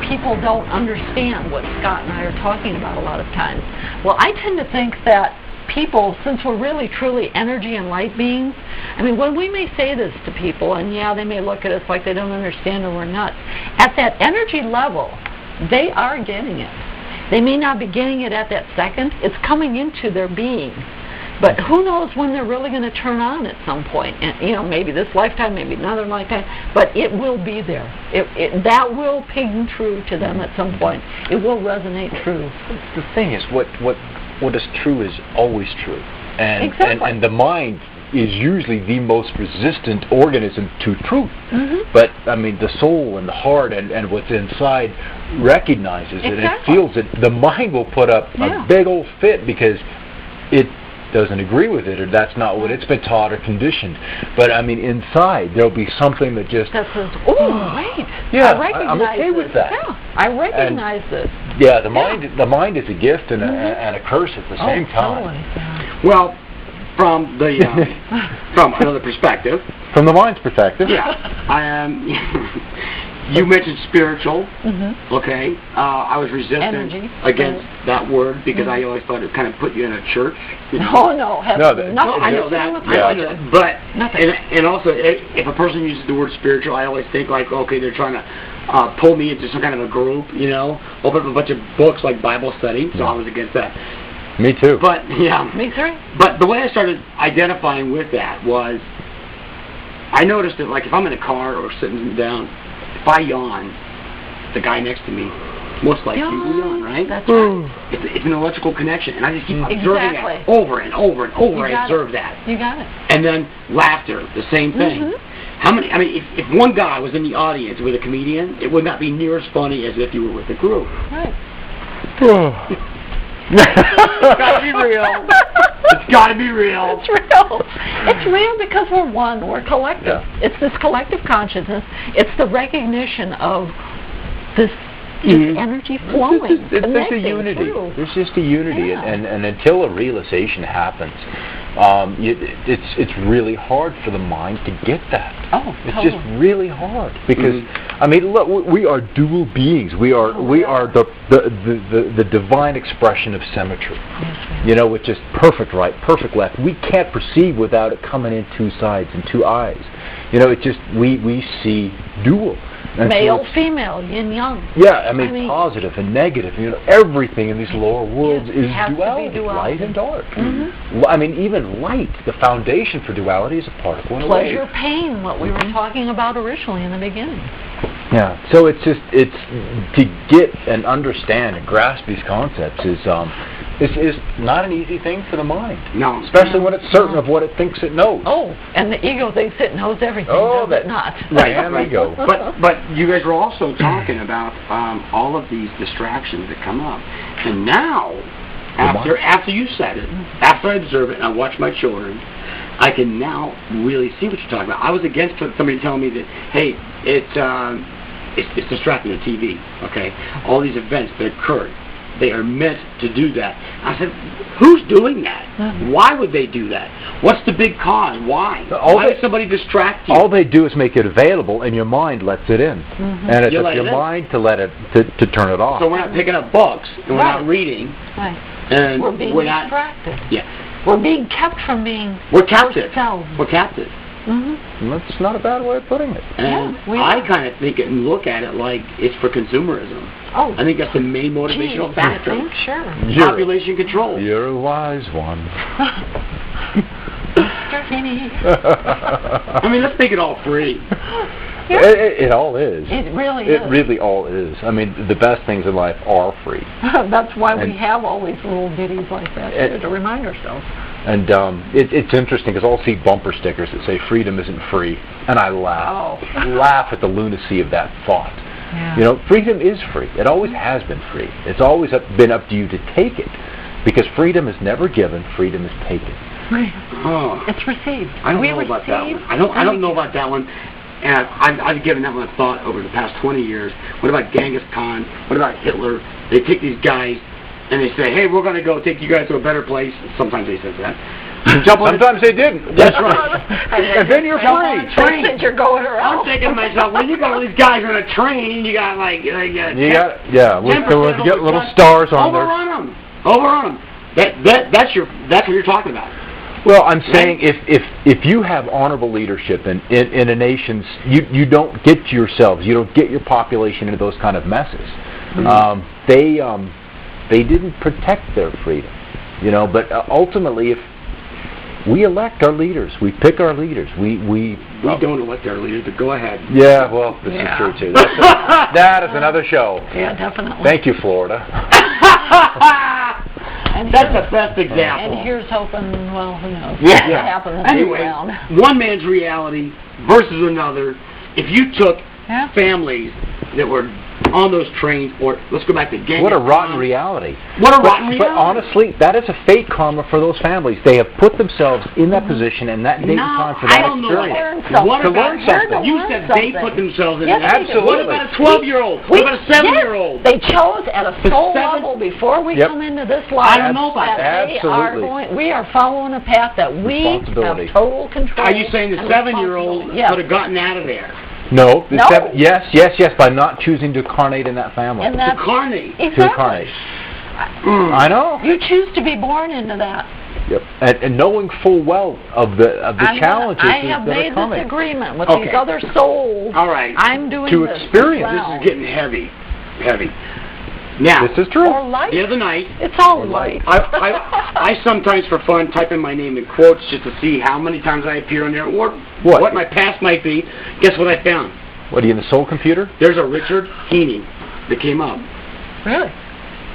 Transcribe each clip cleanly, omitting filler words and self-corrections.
people don't understand what Scott and I are talking about a lot of times. Well, I tend to think that people, since we're really truly energy and light beings, I mean, when we may say this to people, and yeah, they may look at us like they don't understand or we're nuts, at that energy level, they are getting it. They may not be getting it at that second. It's coming into their being. But who knows when they're really going to turn on at some point. And, you know, maybe this lifetime, maybe another lifetime. But it will be there. That will ping true to them at some point. It will resonate true. The thing is, what is true is always true. And, exactly. and the mind is usually the most resistant organism to truth. Mm-hmm. But, I mean, the soul and the heart and what's inside recognizes it and feels it. The mind will put up a big old fit because it doesn't agree with it, or that's not what it's been taught or conditioned. But I mean, inside there'll be something that just says, "Oh, wait, yeah, I recognize I'm okay with that. Yeah, I recognize this." Yeah, the mind is a gift and a curse at the same time. Totally. Yeah. Well, from the from another perspective, from the mind's perspective, I am. You mentioned spiritual, okay? I was resistant against that word because I always thought it kind of put you in a church. You know? Oh no, nothing. I know that. I know that. But and also, if a person uses the word spiritual, I always think like, okay, they're trying to pull me into some kind of a group, you know, open up a bunch of books like Bible study. So I was against that. Me too. But yeah, me too. But the way I started identifying with that was, I noticed that like if I'm in a car or sitting down. If I yawn, the guy next to me most likely will yawn, right? That's right. It's an electrical connection, and I just keep observing that over and over and over. I observe that. You got it. And then laughter, the same thing. How many? I mean, if one guy was in the audience with a comedian, it would not be near as funny as if you were with a group. Right. It's gotta be real. It's gotta be real. It's real. It's real because we're one. We're collective. Yeah. It's this collective consciousness. It's the recognition of this energy flowing. There's a unity. Through. There's just a unity, and until a realization happens, it's really hard for the mind to get that. Oh, it's just really hard because I mean, look, we are dual beings. We are the divine expression of symmetry. You know, with just perfect right, perfect left. We can't perceive without it coming in two sides and two eyes. You know, it just we see dual. And male, female, yin, yang. Yeah, I mean positive and negative. You know, everything in these lower worlds is duality, light and dark. I mean, even light, the foundation for duality is a particle and a wave. Pleasure, pain, what we were talking about originally in the beginning. Yeah, so it's to get and understand and grasp these concepts is not an easy thing for the mind. No. Especially when it's certain of what it thinks it knows. Oh, and the ego thinks it knows everything, does it not? Right. Ego. But you guys were also talking about all of these distractions that come up. And now, after you said it, after I observe it and I watch my children, I can now really see what you're talking about. I was against somebody telling me that, hey, it's distracting the TV, okay? All these events that occurred, they are meant to do that. I said, who's doing that? Why would they do that? What's the big cause? Why? Why would somebody distract you? All they do is make it available, and your mind lets it in. And it's up to your mind to let it to turn it off. So we're not picking up books, and we're not reading. Right. And we're being distracted. Yeah. We're being kept from being We're captive. ourselves. We're captive. That's not a bad way of putting it. And I kind of think it and look at it like it's for consumerism. Oh. I think that's the main motivational factor. I think, sure. Population control. You're a wise one. I mean, let's make it all free. Yeah. It all is. It really is. It really all is. I mean, the best things in life are free. That's why we have all these little ditties like that, to remind ourselves. And it's interesting because I'll see bumper stickers that say freedom isn't free, and I laugh. Laugh at the lunacy of that thought. Yeah. You know, freedom is free. It always has been free. It's always been up to you to take it, because freedom is never given. Freedom is taken. Right. Oh. It's received. I don't know about that one. I don't know about that one. And I've given that one a thought over the past 20 years. What about Genghis Khan? What about Hitler? They take these guys and they say, hey, we're going to go take you guys to a better place. Sometimes they say that. Jump on Sometimes they didn't. That's right. And then you're free. Train. Since you're going I'm around. thinking to myself, well, you got all these guys on a train, you got like You got, yeah, with 10% get little overrun. stars on there. Overrun them. That's what you're talking about. Well, I'm saying if you have honorable leadership in a nation, you don't get yourselves, you don't get your population into those kind of messes. Mm-hmm. They didn't protect their freedom, you know. But ultimately, if we elect our leaders, we pick our leaders, we don't elect our leaders, but go ahead. Yeah, well, this is true too. That is another show. Yeah, definitely. Thank you, Florida. And That's the best example. And here's hoping, well, who knows Yeah. what happens Anyway, around. one man's reality versus another. If you took Yeah. families that were on those trains, or let's go back to Genghis What a rotten Khan. reality. What a rotten But reality. honestly, that is a fate karma for those families. They have put themselves in that position and that date and time for that I don't know. experience. What To about learn something. You said they put themselves in Yes, that. they did. What about a 12-year-old? What about a 7-year-old? Yes, they chose at a soul seven- level before we Yep. come into this life. I don't know about that. They are Absolutely. going. We are following a path that we Responsibility. have total control. Are you saying the and 7-year-old responsibility. Yes. could have gotten out of there? No, No. yes, by not choosing to incarnate in that family. And To that's carnate. To exactly. incarnate. Mm. I know. You choose to be born into that. Yep. And knowing full well of the challenges I have that are made coming. this agreement with Okay. these other souls. All right. I'm doing To this experience. This round. is getting heavy. Heavy. Now, This is true. Or light. the other night, It's all light. I sometimes for fun type in my name in quotes just to see how many times I appear on there or What? what my past might be. Guess what I found? What are you in the soul computer? There's a Richard Heaney that came up, Really?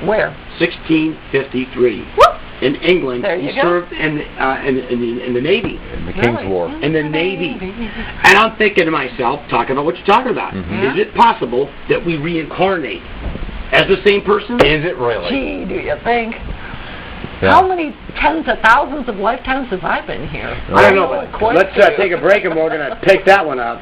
Where? 1653. Whoop! In England. There you He go. served in the Navy. In the King's Really? War. In the Navy. And I'm thinking to myself, talking about what you're talking about, Mhm. is it possible that we reincarnate as the same person? Is it really? Gee, do you think? Yeah. How many tens of thousands of lifetimes have I been here? I don't know, it but quite let's take a break and we're going to pick that one up.